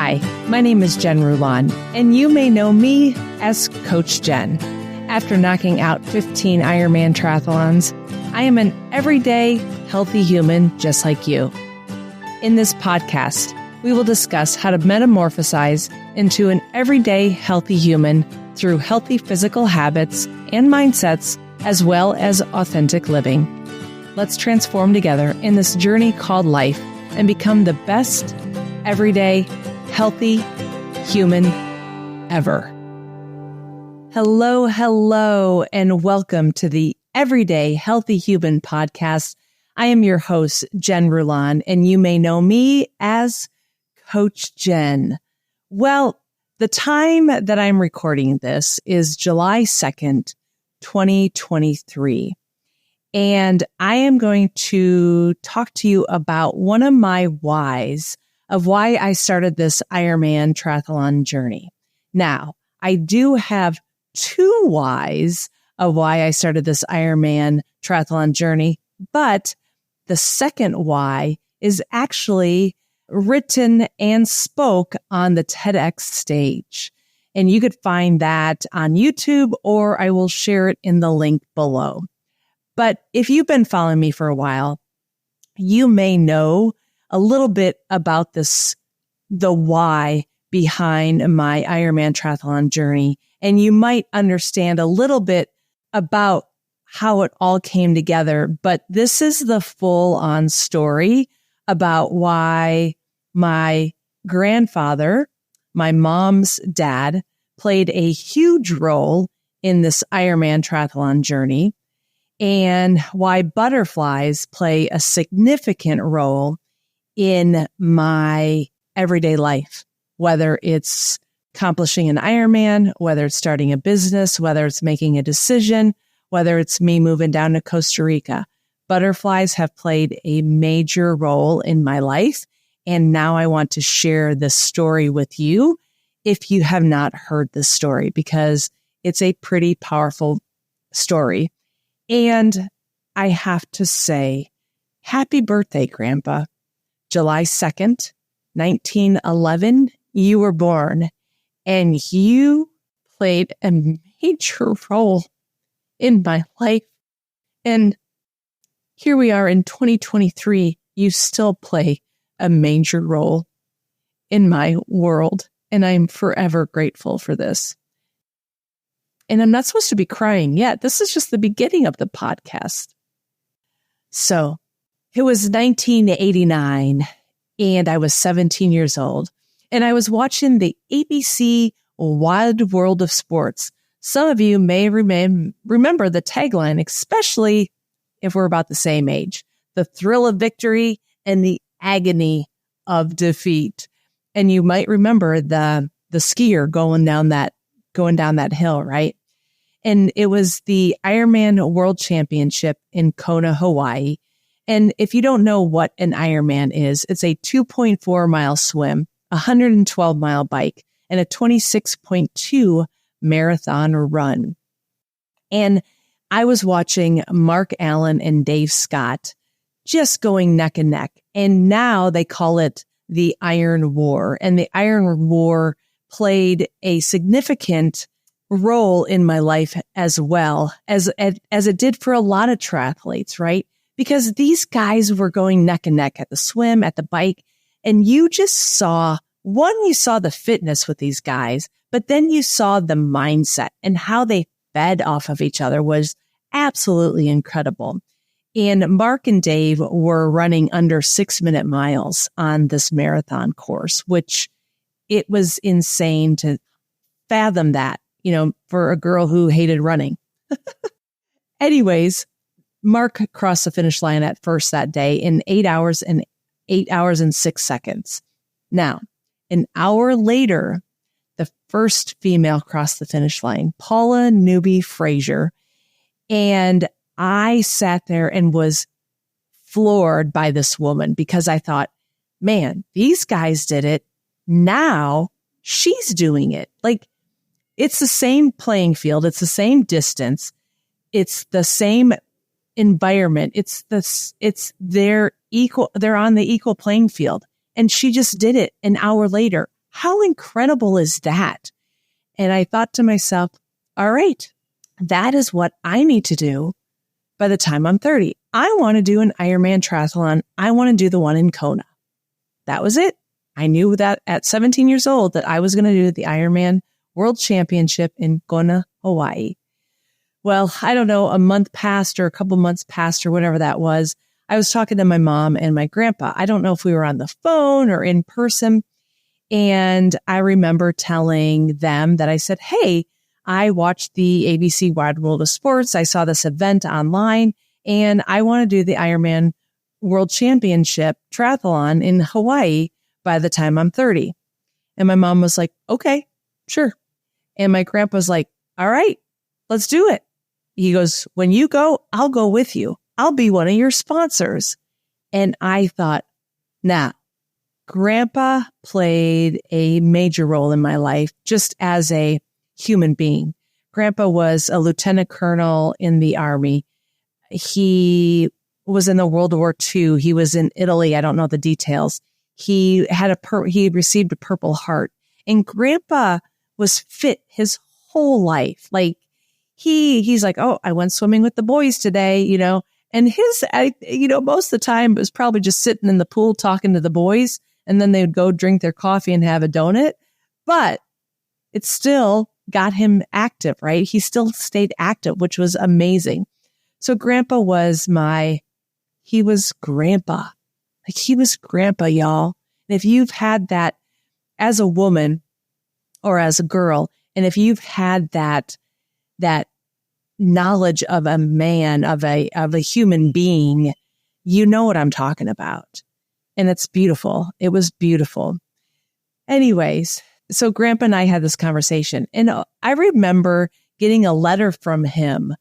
Hi, my name is Jen Rulon, and you may know me as Coach Jen. After knocking out 15 Ironman triathlons, I am an everyday, healthy human just like you. In this podcast, we will discuss how to metamorphosize into an everyday, healthy human through healthy physical habits and mindsets, as well as authentic living. Let's transform together in this journey called life and become the best, everyday, healthy human ever. Hello, and welcome to the Everyday Healthy Human podcast. I am your host, Jen Rulon, and you may know me as Coach Jen. Well, the time that I'm recording this is July 2nd, 2023. And I am going to talk to you about one of my whys of why I started this Ironman triathlon journey. Now, I do have two whys of why I started this Ironman triathlon journey, but the second why is actually written and spoke on the TEDx stage. And you could find that on YouTube, or I will share it in the link below. But if you've been following me for a while, you may know a little bit about the why behind my Ironman triathlon journey. And you might understand a little bit about how it all came together. But this is the full-on story about why my grandfather, my mom's dad, played a huge role in this Ironman triathlon journey, and why butterflies play a significant role in my everyday life, whether it's accomplishing an Ironman, whether it's starting a business, whether it's making a decision, whether it's me moving down to Costa Rica. Butterflies have played a major role in my life. And now I want to share this story with you if you have not heard this story, because it's a pretty powerful story. And I have to say, happy birthday, Grandpa. July 2nd, 1911, you were born, and you played a major role in my life. And here we are in 2023, you still play a major role in my world, and I'm forever grateful for this. And I'm not supposed to be crying yet. This is just the beginning of the podcast. So it was 1989, and I was 17 years old, and I was watching the ABC Wide World of Sports. Some of you may remember the tagline, especially if we're about the same age: the thrill of victory and the agony of defeat. And you might remember the skier going down that hill, right? And it was the Ironman World Championship in Kona, Hawaii. And if you don't know what an Ironman is, it's a 2.4 mile swim, a 112 mile bike, and a 26.2 marathon run. And I was watching Mark Allen and Dave Scott just going neck and neck. And now they call it the Iron War. And the Iron War played a significant role in my life as well as it did for a lot of triathletes, right? Because these guys were going neck and neck at the swim, at the bike, and you just saw the fitness with these guys, but then you saw the mindset and how they fed off of each other was absolutely incredible. And Mark and Dave were running under 6-minute miles on this marathon course, which it was insane to fathom that, for a girl who hated running. Anyways, Mark crossed the finish line at first that day in 8 hours and 6 seconds. Now, an hour later, the first female crossed the finish line, Paula Newby Frazier. And I sat there and was floored by this woman because I thought, man, these guys did it. Now she's doing it. Like, it's the same playing field. It's the same distance. It's the same environment. They're equal. They're on the equal playing field. And she just did it an hour later. How incredible is that? And I thought to myself, all right, that is what I need to do by the time I'm 30. I want to do an Ironman triathlon. I want to do the one in Kona. That was it. I knew that at 17 years old that I was going to do the Ironman World Championship in Kona, Hawaii. Well, I don't know, a month passed or a couple months passed or whatever that was. I was talking to my mom and my grandpa. I don't know if we were on the phone or in person. And I remember telling them that I said, hey, I watched the ABC Wide World of Sports. I saw this event online and I want to do the Ironman World Championship triathlon in Hawaii by the time I'm 30. And my mom was like, okay, sure. And my grandpa's like, all right, let's do it. He goes, when you go, I'll go with you. I'll be one of your sponsors. And I thought, nah, Grandpa played a major role in my life just as a human being. Grandpa was a lieutenant colonel in the Army. He was in the World War II. He was in Italy. I don't know the details. He had he received a Purple Heart, and Grandpa was fit his whole life. Like he's like, oh, I went swimming with the boys today, and most of the time it was probably just sitting in the pool talking to the boys, and then they would go drink their coffee and have a donut. But it still got him active, right? He still stayed active, which was amazing. So Grandpa was he was Grandpa. Like he was Grandpa, y'all. And if you've had that as a woman or as a girl, and if you've had that knowledge of a man, of a human being, you know what I'm talking about. And it's beautiful. It was beautiful. Anyways, so Grandpa and I had this conversation, and I remember getting a letter from him,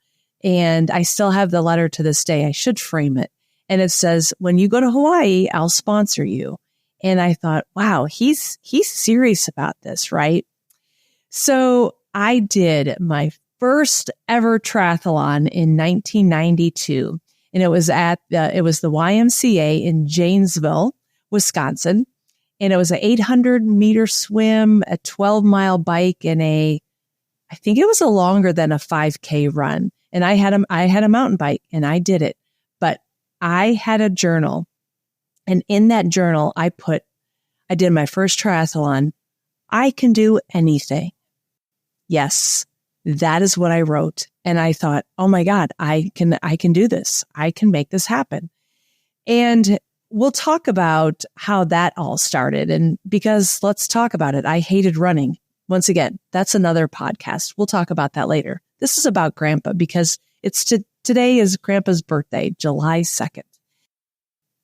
and I still have the letter to this day. I should frame it. And it says, when you go to Hawaii, I'll sponsor you. And I thought, wow, he's serious about this, right? So I did my first ever triathlon in 1992. And it was it was the YMCA in Janesville, Wisconsin. And it was an 800-meter swim, a 12-mile bike, and I think it was a longer than a 5K run. And I had a mountain bike, and I did it. But I had a journal, and in that journal, I did my first triathlon. I can do anything. Yes, that is what I wrote. And I thought, oh my God, I can do this. I can make this happen. And we'll talk about how that all started. And because let's talk about it. I hated running. Once again, that's another podcast. We'll talk about that later. This is about Grandpa because today is Grandpa's birthday, July 2nd.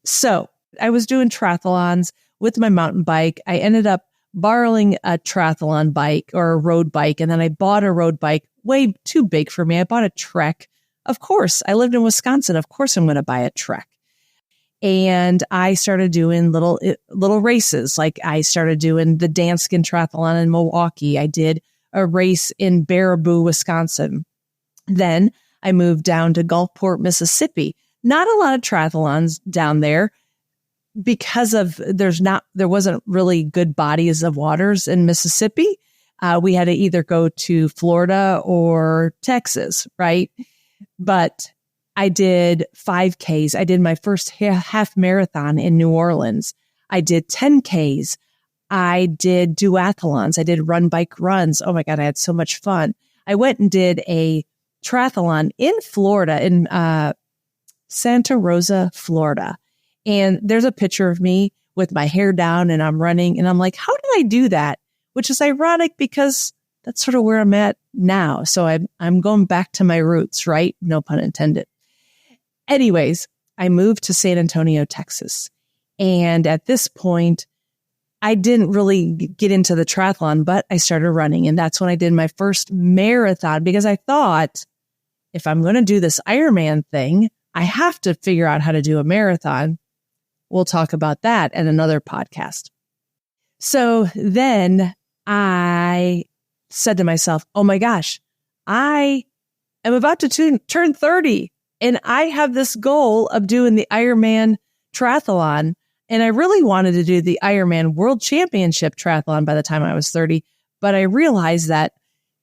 So I was doing triathlons with my mountain bike. I ended up borrowing a triathlon bike or a road bike. And then I bought a road bike way too big for me. I bought a Trek. Of course, I lived in Wisconsin. Of course, I'm going to buy a Trek. And I started doing little races. Like I started doing the Danskin Triathlon in Milwaukee. I did a race in Baraboo, Wisconsin. Then I moved down to Gulfport, Mississippi. Not a lot of triathlons down there because there wasn't really good bodies of waters in Mississippi. We had to either go to Florida or Texas, right? But I did 5Ks. I did my first half marathon in New Orleans. I did 10Ks. I did duathlons. I did run, bike, runs. Oh my God, I had so much fun. I went and did a triathlon in Florida, in Santa Rosa, Florida. And there's a picture of me with my hair down and I'm running. And I'm like, how did I do that? Which is ironic because that's sort of where I'm at now. So I'm going back to my roots, right? No pun intended. Anyways, I moved to San Antonio, Texas. And at this point, I didn't really get into the triathlon, but I started running. And that's when I did my first marathon because I thought, if I'm going to do this Ironman thing, I have to figure out how to do a marathon. We'll talk about that in another podcast. So then I said to myself, oh my gosh, I am about to turn 30 and I have this goal of doing the Ironman triathlon. And I really wanted to do the Ironman World Championship triathlon by the time I was 30. But I realized that,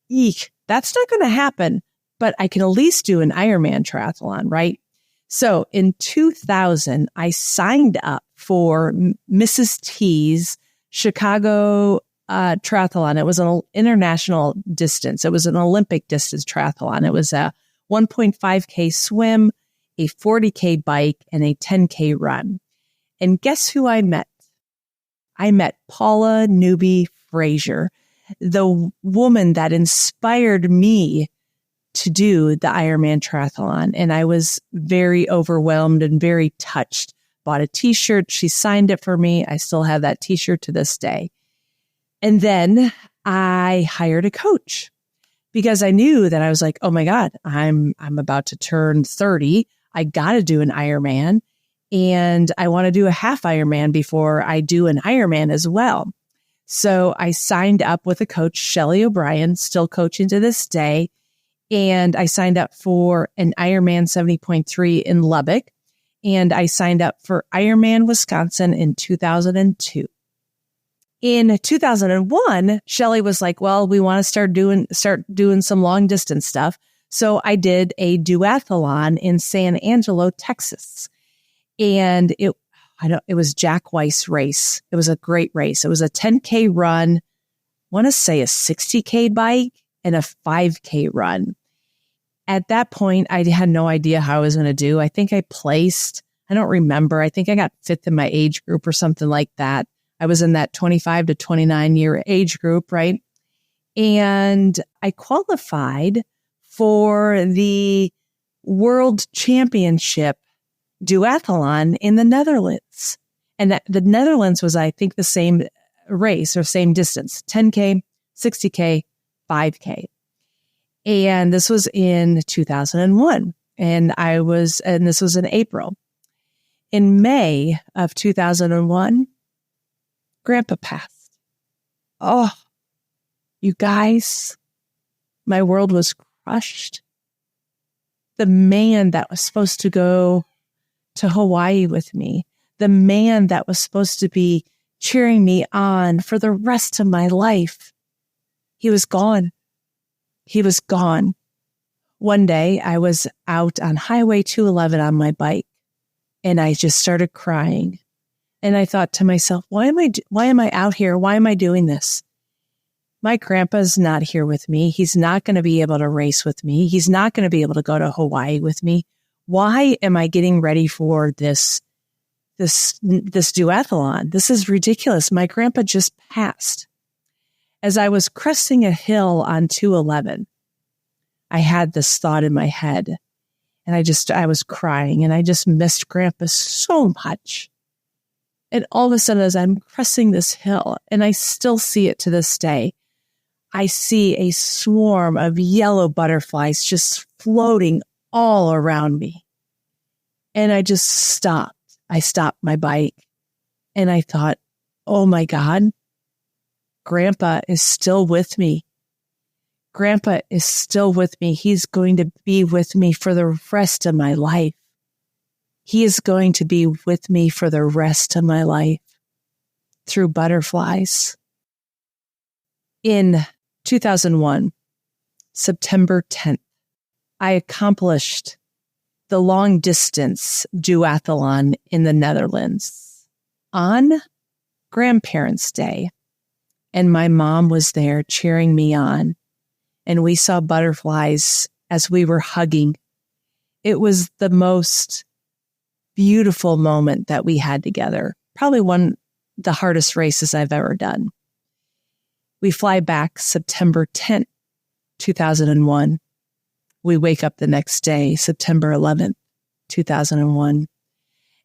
that's not going to happen. But I can at least do an Ironman triathlon, right? So in 2000, I signed up for Mrs. T's Chicago triathlon. It was an international distance. It was an Olympic distance triathlon. It was a 1.5K swim, a 40K bike, and a 10K run. And guess who I met? I met Paula Newby Frazier, the woman that inspired me to do the Ironman triathlon. And I was very overwhelmed and very touched. Bought a t-shirt. She signed it for me. I still have that t-shirt to this day. And then I hired a coach because I knew that I was like, oh my God, I'm about to turn 30. I got to do an Ironman, and I want to do a half Ironman before I do an Ironman as well. So I signed up with a coach, Shelly O'Brien, still coaching to this day. And I signed up for an Ironman 70.3 in Lubbock. And I signed up for Ironman Wisconsin in 2002. In 2001, Shelly was like, well, we want to start doing some long distance stuff. So I did a duathlon in San Angelo, Texas. And it was Jack Weiss race. It was a great race. It was a 10K run, I want to say a 60K bike, and a 5K run. At that point, I had no idea how I was going to do. I think I placed, I don't remember. I think I got fifth in my age group or something like that. I was in that 25 to 29 year age group, right? And I qualified for the World Championship duathlon in the Netherlands. And the Netherlands was, I think, the same race or same distance, 10K, 60K, 5K. And this was in 2001. And this was in April. In May of 2001, Grandpa passed. Oh, you guys, my world was crushed. The man that was supposed to go to Hawaii with me, the man that was supposed to be cheering me on for the rest of my life, he was gone. He was gone. One day I was out on Highway 211 on my bike, and I just started crying. And I thought to myself, why am I out here? Why am I doing this? My grandpa's not here with me. He's not going to be able to race with me. He's not going to be able to go to Hawaii with me. Why am I getting ready for this duathlon? This is ridiculous. My grandpa just passed. As I was cresting a hill on 211, I had this thought in my head, and I was crying, and I just missed Grandpa so much. And all of a sudden, as I'm cresting this hill, and I still see it to this day, I see a swarm of yellow butterflies just floating all around me. And I just stopped. I stopped my bike, and I thought, oh my God, Grandpa is still with me. Grandpa is still with me. He's going to be with me for the rest of my life. He is going to be with me for the rest of my life through butterflies. In 2001, September 10th, I accomplished the long distance duathlon in the Netherlands on Grandparents' Day. And my mom was there cheering me on. And we saw butterflies as we were hugging. It was the most beautiful moment that we had together. Probably one of the hardest races I've ever done. We fly back September 10th, 2001. We wake up the next day, September 11th, 2001.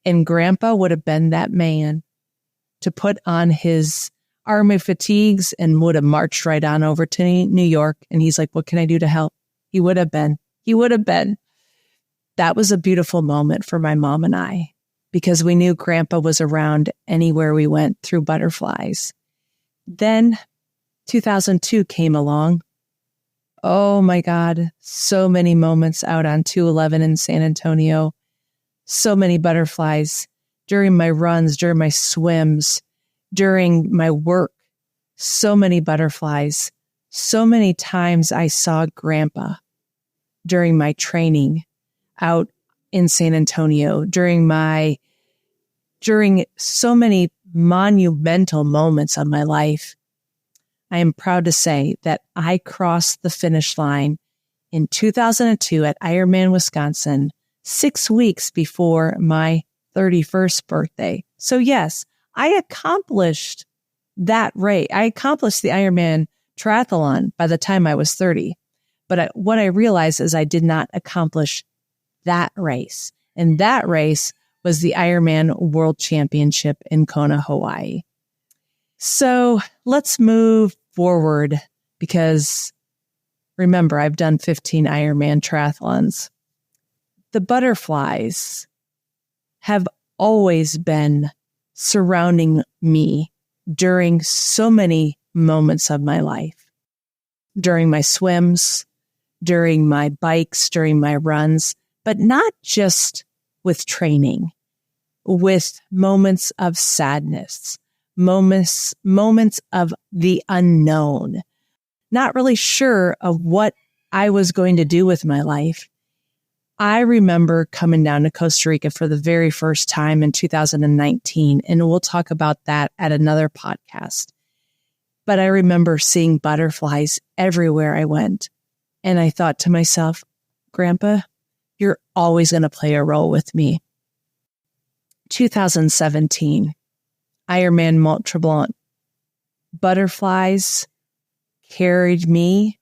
And Grandpa would have been that man to put on his army fatigues and would have marched right on over to New York. And he's like, what can I do to help? He would have been. That was a beautiful moment for my mom and I, because we knew Grandpa was around anywhere we went through butterflies. Then 2002 came along. Oh my God, so many moments out on 211 in San Antonio. So many butterflies. during my runs, during my swims, during my work. So many butterflies. So many times I saw Grandpa during my training out in San Antonio, during so many monumental moments of my life. I am proud to say that I crossed the finish line in 2002 at Ironman, Wisconsin, 6 weeks before my 31st birthday. So yes, I accomplished that race. I accomplished the Ironman Triathlon by the time I was 30. But what I realized is I did not accomplish that race. And that race was the Ironman World Championship in Kona, Hawaii. So let's move forward because remember, I've done 15 Ironman triathlons. The butterflies have always been surrounding me during so many moments of my life, during my swims, during my bikes, during my runs, but not just with training, with moments of sadness, moments of the unknown, not really sure of what I was going to do with my life. I remember coming down to Costa Rica for the very first time in 2019, and we'll talk about that at another podcast. But I remember seeing butterflies everywhere I went. And I thought to myself, Grandpa, you're always going to play a role with me. 2017, Ironman Mont Tremblant. Butterflies carried me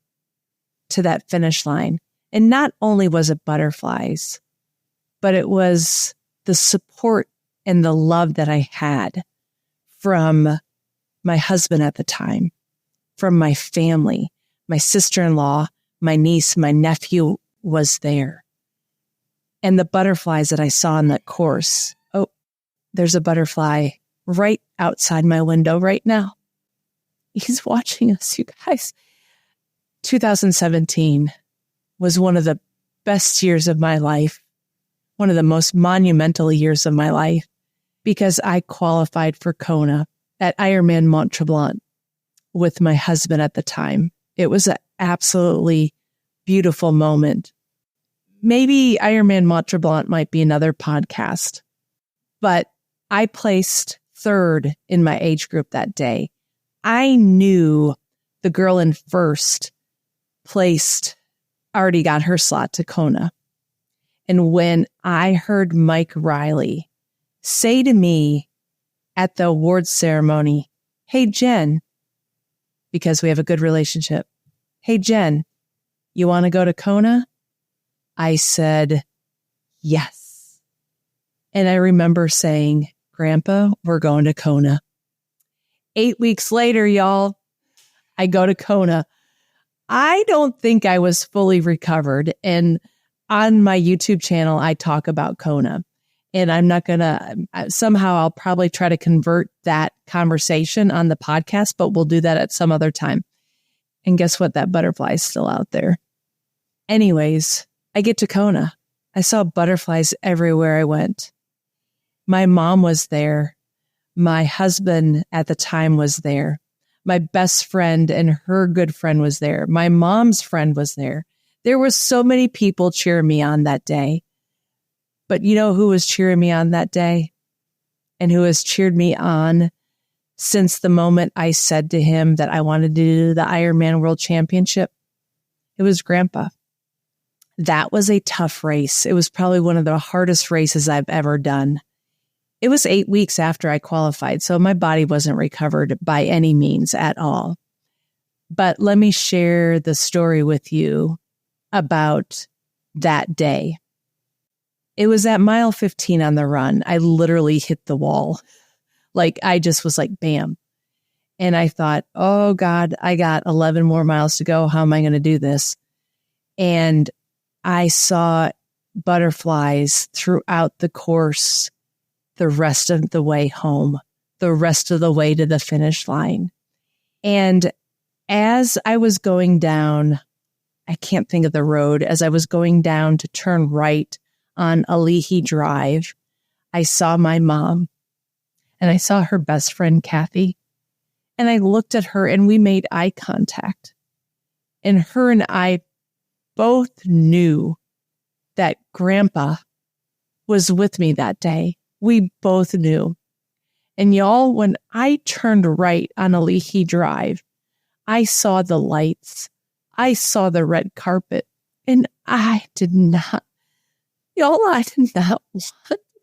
to that finish line. And not only was it butterflies, but it was the support and the love that I had from my husband at the time, from my family, my sister-in-law, my niece, my nephew was there. And the butterflies that I saw in that course. Oh, there's a butterfly right outside my window right now. He's watching us, you guys. 2017 was one of the best years of my life, one of the most monumental years of my life, because I qualified for Kona at Ironman Mont Tremblant with my husband at the time. It was an absolutely beautiful moment. Maybe Ironman Mont Tremblant might be another podcast, but I placed third in my age group that day. I knew the girl in first placed already got her slot to Kona. And when I heard Mike Riley say to me at the awards ceremony, "Hey, Jen," because we have a good relationship, "Hey, Jen, you want to go to Kona?" I said, yes. And I remember saying, "Grandpa, we're going to Kona." 8 weeks later, y'all, I go to Kona. I don't think I was fully recovered. And on my YouTube channel, I talk about Kona. And I'm not going to, somehow I'll probably try to convert that conversation on the podcast, but we'll do that at some other time. And guess what? That butterfly is still out there. Anyways, I get to Kona. I saw butterflies everywhere I went. My mom was there. My husband at the time was there. My best friend and her good friend was there. My mom's friend was there. There were so many people cheering me on that day. But you know who was cheering me on that day? And who has cheered me on since the moment I said to him that I wanted to do the Ironman World Championship? It was Grandpa. That was a tough race. It was probably one of the hardest races I've ever done. It was 8 weeks after I qualified, so my body wasn't recovered by any means at all. But let me share the story with you about that day. It was at mile 15 on the run. I literally hit the wall. Like, I just was like, bam. And I thought, oh God, I got 11 more miles to go. How am I going to do this? And I saw butterflies throughout the course, the rest of the way home, the rest of the way to the finish line. And as I was going down, I can't think of the road, as I was going down to turn right on Alihi Drive, I saw my mom and I saw her best friend, Kathy, and I looked at her and we made eye contact. And her and I both knew that Grandpa was with me that day. We both knew. And y'all, when I turned right on Alihi Drive, I saw the lights. I saw the red carpet. And I did not want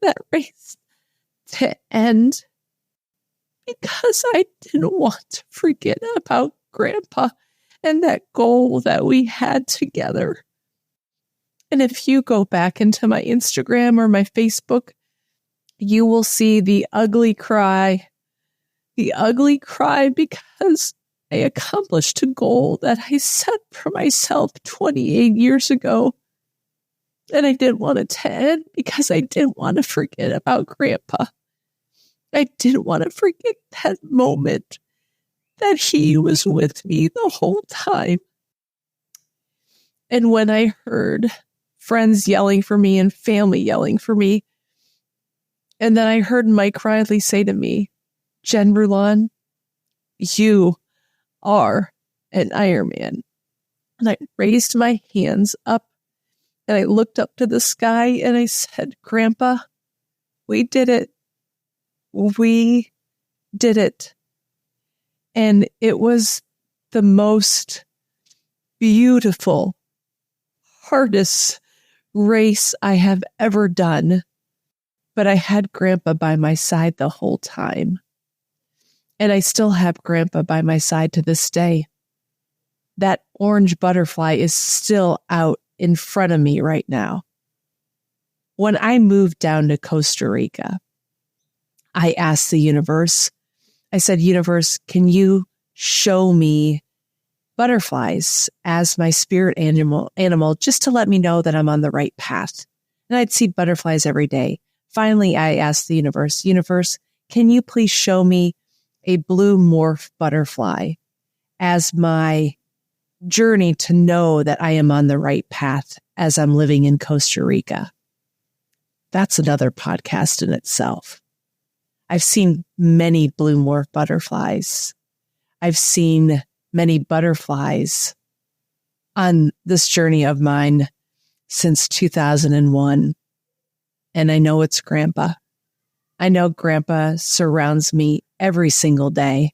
that race to end because I didn't want to forget about Grandpa and that goal that we had together. And if you go back into my Instagram or my Facebook, you will see the ugly cry because I accomplished a goal that I set for myself 28 years ago. And I didn't want it to end because I didn't want to forget about Grandpa. I didn't want to forget that moment that he was with me the whole time. And when I heard friends yelling for me and family yelling for me, and then I heard Mike Riley say to me, Jen Rulon, you are an Ironman. And I raised my hands up and I looked up to the sky and I said, Grandpa, we did it. We did it. And it was the most beautiful, hardest race I have ever done. But I had Grandpa by my side the whole time. And I still have Grandpa by my side to this day. That orange butterfly is still out in front of me right now. When I moved down to Costa Rica, I asked the universe, I said, universe, can you show me butterflies as my spirit animal just to let me know that I'm on the right path? And I'd see butterflies every day. Finally, I asked the universe, can you please show me a blue morph butterfly as my journey to know that I am on the right path as I'm living in Costa Rica? That's another podcast in itself. I've seen many blue morph butterflies. I've seen many butterflies on this journey of mine since 2001. And I know it's Grandpa. I know Grandpa surrounds me every single day.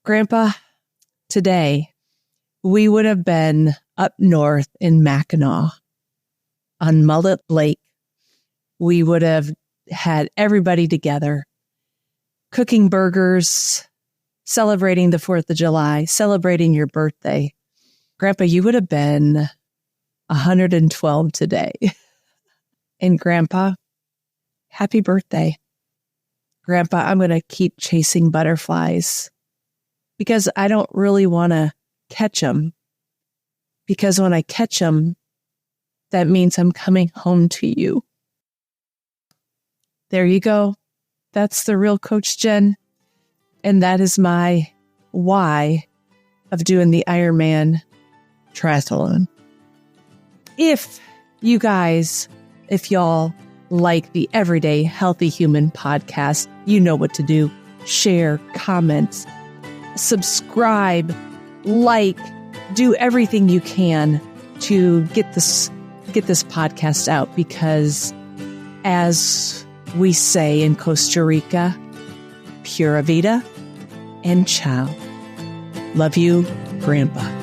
Grandpa, today, we would have been up north in Mackinac on Mullet Lake. We would have had everybody together, cooking burgers, celebrating the 4th of July, celebrating your birthday. Grandpa, you would have been 112 today. And Grandpa, happy birthday. Grandpa, I'm going to keep chasing butterflies because I don't really want to catch them. Because when I catch them, that means I'm coming home to you. There you go. That's the real Coach Jen. And that is my why of doing the Ironman Triathlon. If y'all like the Everyday Healthy Human podcast, you know what to do. Share, comment, subscribe, like, do everything you can to get this podcast out, because as we say in Costa Rica, pura vida and ciao. Love you, Grandpa.